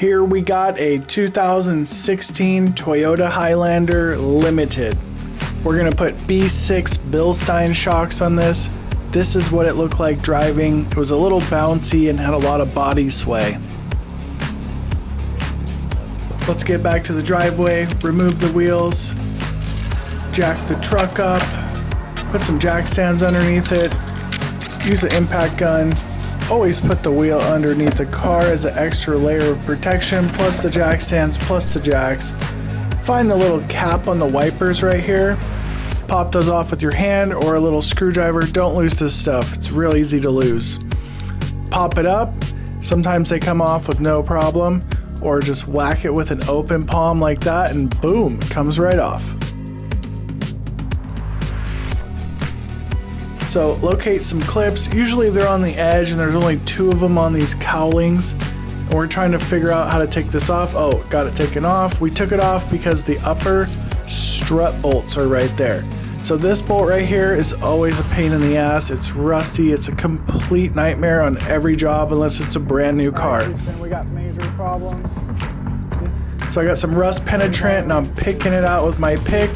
Here we got a 2016 Toyota Highlander Limited. We're gonna put B6 Bilstein shocks on this. This is what it looked like driving. It was a little bouncy and had a lot of body sway. Let's get back to the driveway, remove the wheels, jack the truck up, put some jack stands underneath it, use an impact gun. Always put the wheel underneath the car as an extra layer of protection, plus the jack stands, plus the jacks. Find the little cap on the wipers right here. Pop those off with your hand or a little screwdriver. Don't lose this stuff. It's real easy to lose. Pop it up. Sometimes they come off with no problem, or just whack it with an open palm like that and boom, it comes right off. So locate some clips. Usually they're on the edge and there's only 2 of them on these cowlings. And we're trying to figure out how to take this off. Oh, got it taken off. We took it off because the upper strut bolts are right there. So this bolt right here is always a pain in the ass. It's rusty. It's a complete nightmare on every job unless it's a brand new car. We got major problems. So I got some rust penetrant and I'm picking it out with my pick.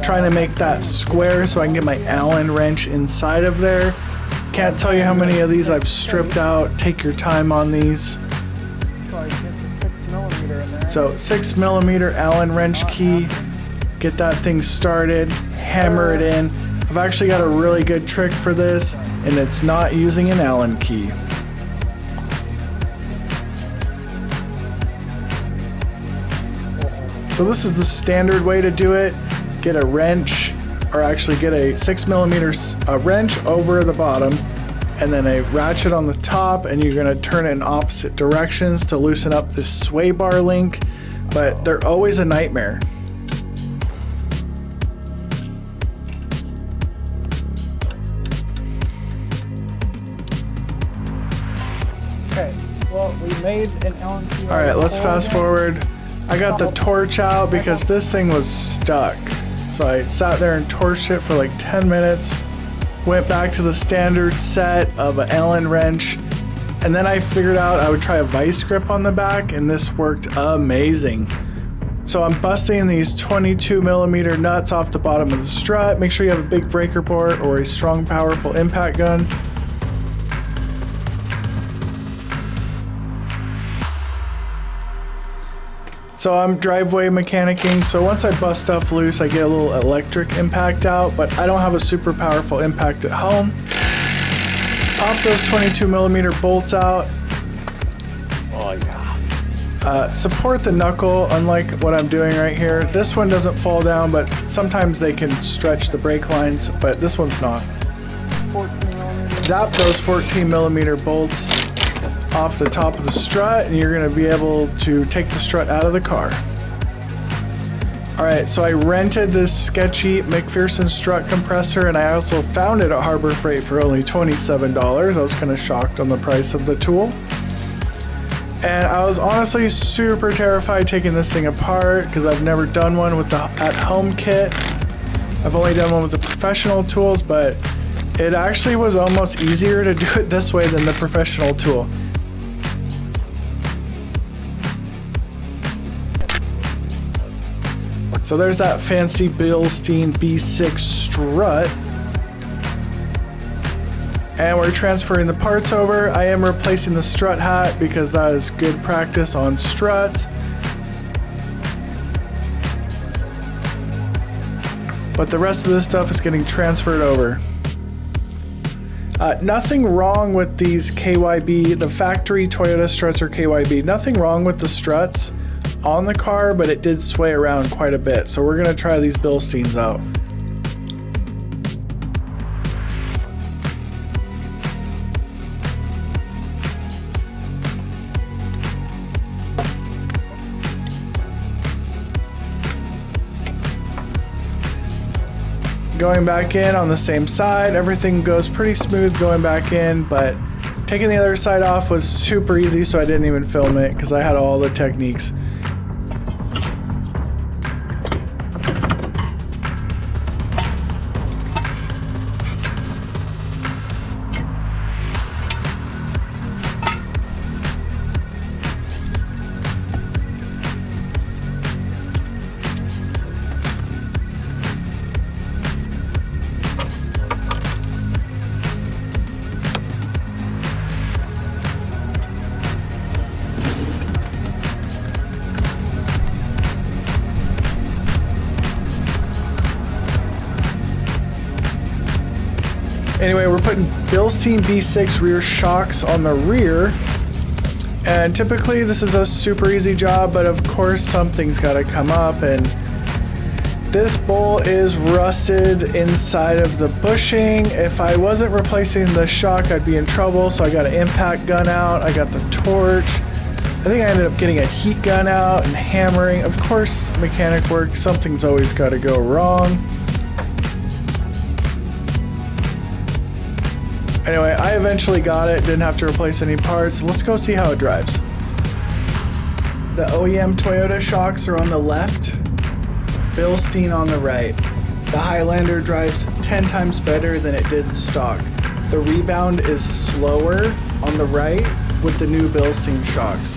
Trying to make that square so I can get my Allen wrench inside of there. Can't tell you how many of these I've stripped out. Take your time on these. So I get the 6mm in there. So 6mm Allen wrench key. Get that thing started. Hammer it in. I've actually got a really good trick for this, and it's not using an Allen key. So this is the standard way to do it. Get a wrench, or actually get a 6mm wrench over the bottom and then a ratchet on the top, and you're gonna turn it in opposite directions to loosen up this sway bar link, but they're always a nightmare. Okay, well, we made an Allen key. All right, let's fast forward. I got the torch out because this thing was stuck. So I sat there and torched it for like 10 minutes, went back to the standard set of an Allen wrench, and then I figured out I would try a vice grip on the back, and this worked amazing. So I'm busting these 22mm nuts off the bottom of the strut. Make sure you have a big breaker board or a strong, powerful impact gun. So I'm driveway mechanicking, so once I bust stuff loose, I get a little electric impact out, but I don't have a super powerful impact at home. Pop those 22mm bolts out. Oh yeah. Support the knuckle, unlike what I'm doing right here. This one doesn't fall down, but sometimes they can stretch the brake lines, but this one's not. 14mm. Zap those 14mm bolts off the top of the strut, and you're going to be able to take the strut out of the car. Alright, so I rented this sketchy McPherson strut compressor, and I also found it at Harbor Freight for only $27. I was kind of shocked on the price of the tool. And I was honestly super terrified taking this thing apart because I've never done one with the at-home kit. I've only done one with the professional tools, but it actually was almost easier to do it this way than the professional tool. So there's that fancy Bilstein B6 strut. And we're transferring the parts over. I am replacing the strut hat because that is good practice on struts. But the rest of this stuff is getting transferred over. Nothing wrong with these KYB, the factory Toyota struts are KYB. Nothing wrong with the struts on the car, but it did sway around quite a bit. So we're gonna try these Bilsteins out. Going back in on the same side, everything goes pretty smooth going back in, but taking the other side off was super easy, so I didn't even film it because I had all the techniques. Anyway, we're putting Bilstein B6 rear shocks on the rear. And typically this is a super easy job, but of course something's got to come up, and this bolt is rusted inside of the bushing. If I wasn't replacing the shock, I'd be in trouble, so I got an impact gun out, I got the torch. I think I ended up getting a heat gun out and hammering. Of course, mechanic work, something's always got to go wrong. Anyway, I eventually got it, didn't have to replace any parts. Let's go see how it drives. The OEM Toyota shocks are on the left, Bilstein on the right. The Highlander drives 10 times better than it did stock. The rebound is slower on the right with the new Bilstein shocks.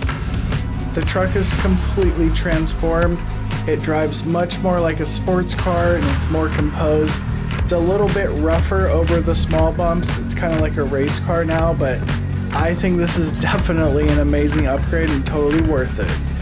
The truck is completely transformed. It drives much more like a sports car and it's more composed. It's a little bit rougher over the small bumps. It's kind of like a race car now, but I think this is definitely an amazing upgrade and totally worth it.